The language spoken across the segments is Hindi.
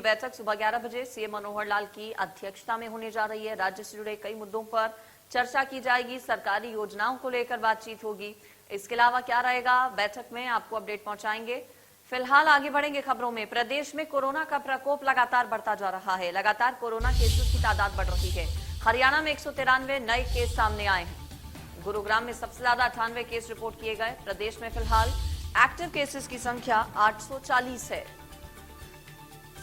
बैठक सुबह 11 बजे सीएम मनोहर लाल की अध्यक्षता में होने जा रही है। राज्य से जुड़े कई मुद्दों पर चर्चा की जाएगी, सरकारी योजनाओं को लेकर बातचीत होगी। इसके अलावा क्या रहेगा बैठक में, आपको अपडेट पहुंचाएंगे। फिलहाल आगे बढ़ेंगे खबरों में। प्रदेश में कोरोना का प्रकोप लगातार बढ़ता जा रहा है। लगातार कोरोना केसेस की तादाद बढ़ रही है। हरियाणा में 193 नए केस सामने आए हैं। गुरुग्राम में सबसे ज्यादा 98 केस रिपोर्ट किए गए। प्रदेश में फिलहाल एक्टिव केसेस की संख्या 840 है।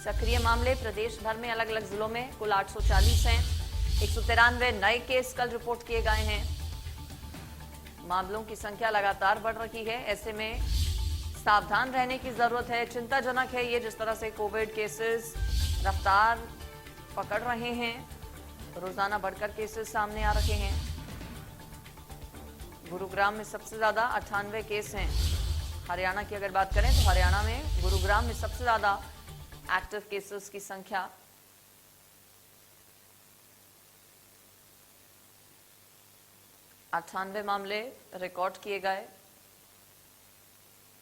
सक्रिय मामले प्रदेश भर में अलग अलग जिलों में कुल 840 हैं। 193 नए केस कल रिपोर्ट किए गए हैं। मामलों की संख्या लगातार बढ़ रही है, ऐसे में सावधान रहने की जरूरत है। चिंताजनक है ये जिस तरह से कोविड केसेस रफ्तार पकड़ रहे हैं, रोजाना बढ़कर केसेस सामने आ रहे हैं। गुरुग्राम में सबसे ज्यादा 98 केस हैं। हरियाणा की अगर बात करें तो हरियाणा में गुरुग्राम में सबसे ज्यादा एक्टिव केसेस की संख्या 98 मामले रिकॉर्ड किए गए।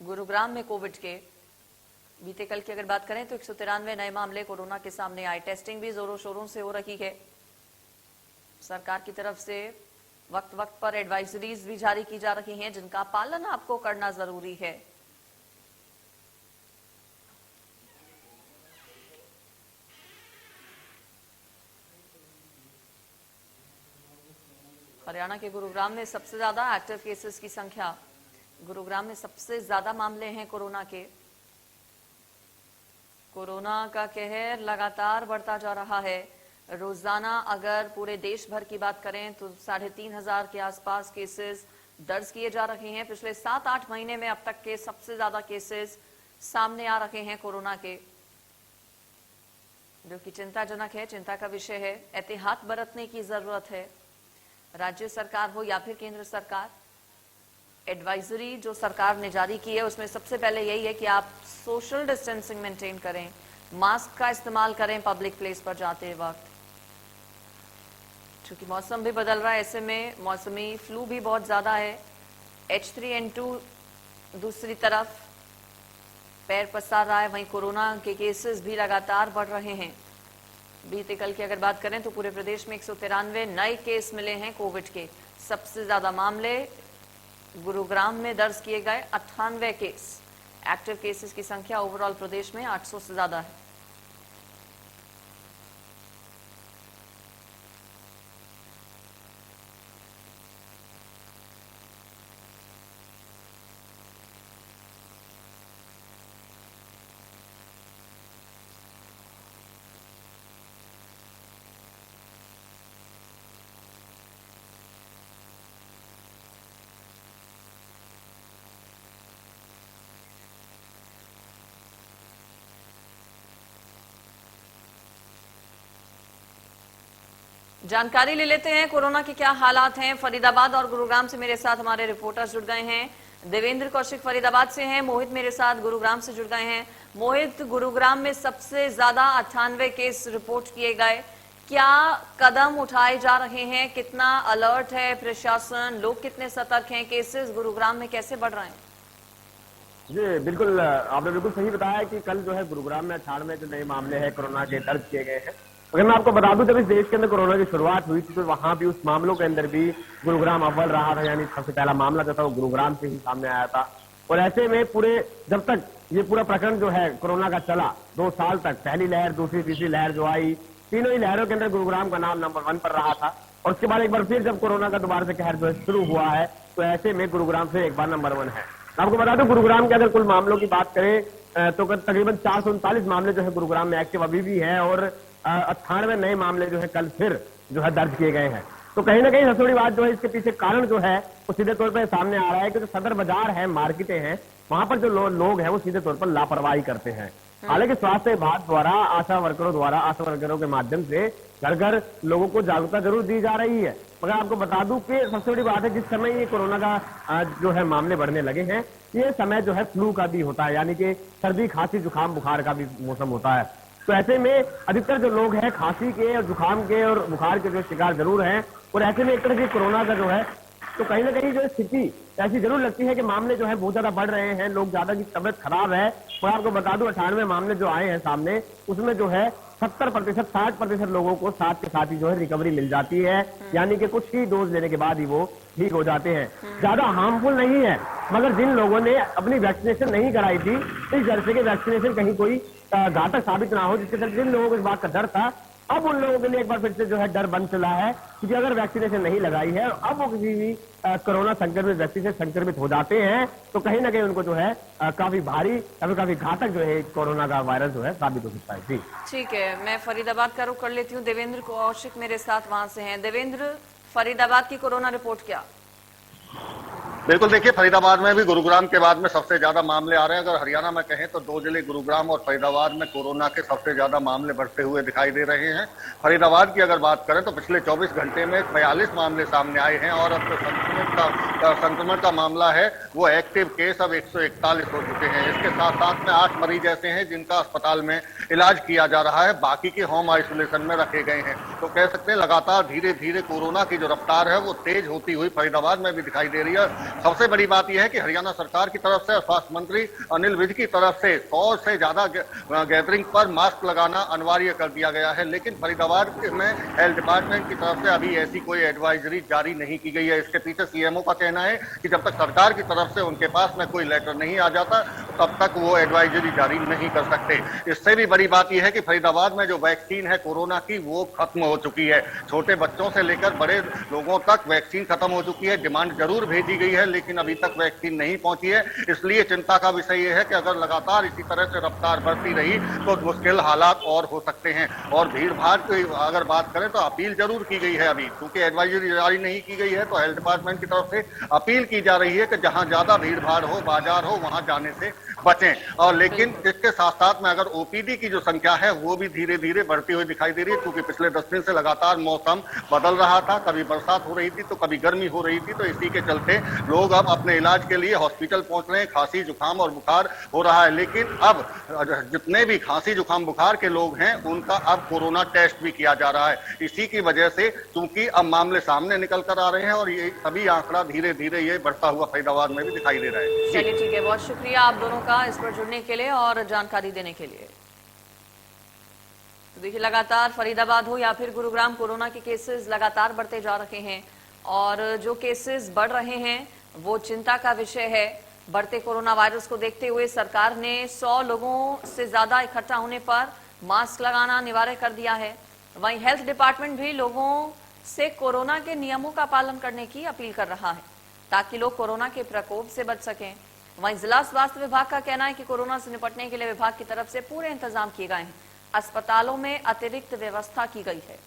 गुरुग्राम में कोविड के बीते कल की अगर बात करें तो 193 नए मामले कोरोना के सामने आए। टेस्टिंग भी जोरों शोरों से हो रही है। सरकार की तरफ से वक्त वक्त पर एडवाइजरीज भी जारी की जा रही हैं, जिनका पालन आपको करना जरूरी है। हरियाणा के गुरुग्राम में सबसे ज्यादा एक्टिव केसेस की संख्या, गुरुग्राम में सबसे ज्यादा मामले हैं कोरोना के। कोरोना का कहर लगातार बढ़ता जा रहा है। रोजाना अगर पूरे देश भर की बात करें तो 3500 के आसपास केसेस दर्ज किए जा रहे हैं। पिछले 7-8 महीने में अब तक के सबसे ज्यादा केसेस सामने आ रहे हैं कोरोना के, जो कि चिंताजनक है, चिंता का विषय है। एहतियात बरतने की जरूरत है। राज्य सरकार हो या फिर केंद्र सरकार, एडवाइजरी जो सरकार ने जारी की है उसमें सबसे पहले यही है कि आप सोशल डिस्टेंसिंग मेंटेन करें, मास्क का इस्तेमाल करें पब्लिक प्लेस पर जाते वक्त। क्योंकि मौसम भी बदल रहा है, ऐसे में मौसमी फ्लू भी बहुत ज्यादा है। H3N2 दूसरी तरफ पैर पसार रहा है, वहीं कोरोना के केसेस भी लगातार बढ़ रहे हैं। बीते कल की अगर बात करें तो पूरे प्रदेश में 193 नए केस मिले हैं कोविड के। सबसे ज्यादा मामले गुरुग्राम में दर्ज किए गए 98 केस। एक्टिव केसेस की संख्या ओवरऑल प्रदेश में 800 से ज्यादा है। जानकारी ले लेते हैं कोरोना के क्या हालात हैं। फरीदाबाद और गुरुग्राम से मेरे साथ हमारे रिपोर्टर्स जुड़ गए हैं। देवेंद्र कौशिक फरीदाबाद से हैं, मोहित मेरे साथ गुरुग्राम से जुड़ गए हैं। मोहित, गुरुग्राम में सबसे ज्यादा 98 केस रिपोर्ट किए गए, क्या कदम उठाए जा रहे हैं? कितना अलर्ट है प्रशासन? लोग कितने सतर्क हैं? केसेस गुरुग्राम में कैसे बढ़ रहे हैं? जी बिल्कुल, आपने बिल्कुल सही बताया कि कल जो है गुरुग्राम में 98 जो नए मामले हैं कोरोना के दर्ज किए गए हैं। अगर मैं आपको बता दूं, जब इस देश के अंदर कोरोना की शुरुआत हुई थी तो वहां भी उस मामलों के अंदर भी गुरुग्राम अव्वल रहा था। यानी सबसे पहला मामला जो था वो गुरुग्राम से ही सामने आया था। और ऐसे में पूरे जब तक ये पूरा प्रकरण जो है कोरोना का चला 2 साल तक, पहली लहर, दूसरी, तीसरी लहर जो आई, तीनों ही लहरों के अंदर गुरुग्राम का नाम नंबर 1 पर रहा था। और उसके बाद एक बार फिर जब कोरोना का दोबारा से कहर जो है शुरू हुआ है तो ऐसे में गुरुग्राम से एक बार नंबर 1 है। आपको बता दूं, गुरुग्राम के अगर कुल मामलों की बात करें तो तकरीबन 439 मामले जो है गुरुग्राम में एक्टिव अभी भी है और 98 नए मामले जो है कल फिर जो है दर्ज किए गए हैं। तो कहीं ना कहीं सबसे बड़ी बात जो है इसके पीछे कारण जो है वो सीधे तौर पर सामने आ रहा है कि जो सदर बाजार है, मार्केटें हैं, वहां पर जो लोग हैं वो सीधे तौर पर लापरवाही करते हैं। हालांकि स्वास्थ्य विभाग द्वारा आशा वर्करों के माध्यम से घर घर लोगों को जागरूकता जरूर दी जा रही है। मगर आपको बता दूं कि सबसे बड़ी बात है, जिस समय ये कोरोना का जो है मामले बढ़ने लगे हैं, ये समय जो है फ्लू का भी होता है, यानी कि सर्दी, खांसी, जुकाम, बुखार का भी मौसम होता है। तो ऐसे में अधिकतर जो लोग हैं खांसी के और जुकाम के और बुखार के जो शिकार जरूर हैं। और ऐसे में एक तरह से कोरोना का जो है तो कहीं ना कहीं जो स्थिति ऐसी जरूर लगती है कि मामले जो है बहुत ज्यादा बढ़ रहे हैं, लोग ज्यादा की तबियत खराब है। मैं आपको बता दूं 98 मामले जो आए हैं सामने, उसमें जो है 70%, 60% लोगों को साथ के साथ ही जो है रिकवरी मिल जाती है, यानी कि कुछ ही डोज लेने के बाद ही वो ठीक हो जाते हैं। ज्यादा हार्मफुल नहीं है, मगर जिन लोगों ने अपनी वैक्सीनेशन नहीं कराई थी, इस डर से कि वैक्सीनेशन कहीं कोई घातक साबित ना हो, जिसके चलते जिन लोगों को इस बात का डर था, अब उन लोगों के लिए एक बार फिर से जो है डर बन चला है कि अगर वैक्सीनेशन नहीं लगाई है और अब वो किसी भी कोरोना संक्रमित व्यक्ति से संक्रमित हो जाते हैं तो कहीं ना कहीं उनको जो है काफी भारी या फिर काफी घातक जो है कोरोना का वायरस जो है साबित हो सकता है। जी ठीक है, मैं फरीदाबाद का रुख कर लेती हूँ। देवेंद्र कौशिक मेरे साथ वहां से हैं। देवेंद्र, फरीदाबाद की कोरोना रिपोर्ट क्या? बिल्कुल, देखिए फरीदाबाद में भी गुरुग्राम के बाद में सबसे ज्यादा मामले आ रहे हैं। अगर हरियाणा में कहें तो दो जिले गुरुग्राम और फरीदाबाद में कोरोना के सबसे ज्यादा मामले बढ़ते हुए दिखाई दे रहे हैं। फरीदाबाद की अगर बात करें तो पिछले 24 घंटे में 42 मामले सामने आए हैं और अब जो संक्रमण का मामला है वो एक्टिव केस अब 141 हो चुके हैं। इसके साथ साथ में 8 मरीज ऐसे हैं जिनका अस्पताल में इलाज किया जा रहा है, बाकी के होम आइसोलेशन में रखे गए हैं। तो कह सकते हैं लगातार धीरे धीरे कोरोना की जो रफ्तार है वो तेज होती हुई फरीदाबाद में भी दिखाई दे रही है। सबसे बड़ी बात यह है कि हरियाणा सरकार की तरफ से स्वास्थ्य मंत्री अनिल विज की तरफ से 100 से ज्यादा गैदरिंग पर मास्क लगाना अनिवार्य कर दिया गया है, लेकिन फरीदाबाद में हेल्थ डिपार्टमेंट की तरफ से अभी ऐसी कोई एडवाइजरी जारी नहीं की गई है। इसके पीछे सीएमओ का कहना है कि जब तक सरकार की तरफ से उनके पास में कोई लेटर नहीं आ जाता तब तक वो एडवाइजरी जारी नहीं कर सकते। इससे भी बड़ी बात यह है कि फरीदाबाद में जो वैक्सीन है कोरोना की वो खत्म हो चुकी है। छोटे बच्चों से लेकर बड़े लोगों तक वैक्सीन खत्म हो चुकी है। डिमांड जरूर भेजी गई है लेकिन अभी तक वैक्सीन नहीं पहुंची है। इसलिए चिंता का विषय यह है कि अगर लगातार इसी तरह से रफ्तार बढ़ती रही तो मुश्किल हालात और हो सकते हैं। और भीड़ भाड़ की अगर बात करें तो अपील जरूर की गई है अभी, क्योंकि एडवाइजरी जारी नहीं की गई है तो हेल्थ डिपार्टमेंट की तरफ से अपील की जा रही है कि जहां ज्यादा भीड़ भाड़ हो, बाजार हो, वहां जाने से बचें। और लेकिन इसके साथ साथ में अगर ओपीडी की जो संख्या है वो भी धीरे धीरे बढ़ती हुई दिखाई दे रही है, क्योंकि पिछले 10 दिन से लगातार मौसम बदल रहा था, कभी बरसात हो रही थी तो कभी गर्मी हो रही थी, तो इसी के चलते लोग अब अपने इलाज के लिए हॉस्पिटल पहुंच रहे हैं। खांसी जुकाम और बुखार हो रहा है, लेकिन अब जितने भी खांसी जुकाम बुखार के लोग हैं उनका अब कोरोना टेस्ट भी किया जा रहा है। इसी की वजह से क्योंकि अब मामले सामने निकल कर आ रहे हैं और ये सभी आंकड़ा धीरे धीरे ये बढ़ता हुआ फरीदाबाद में भी दिखाई दे रहा है। चलिए ठीक है, बहुत शुक्रिया आप दोनों का इस पर जुड़ने के लिए और जानकारी देने के लिए। तो देखिए, लगातार फरीदाबाद हो या फिर गुरुग्राम, कोरोना के केसेस लगातार बढ़ते जा रहे हैं और जो केसेस बढ़ रहे हैं वो चिंता का विषय है। बढ़ते कोरोना वायरस को देखते हुए सरकार ने 100 लोगों से ज्यादा इकट्ठा होने पर मास्क लगाना अनिवार्य कर दिया है। वहीं हेल्थ डिपार्टमेंट भी लोगों से कोरोना के नियमों का पालन करने की अपील कर रहा है ताकि लोग कोरोना के प्रकोप से बच सकें। वहीं जिला स्वास्थ्य विभाग का कहना है कि कोरोना से निपटने के लिए विभाग की तरफ से पूरे इंतजाम किए गए हैं। अस्पतालों में अतिरिक्त व्यवस्था की गई है।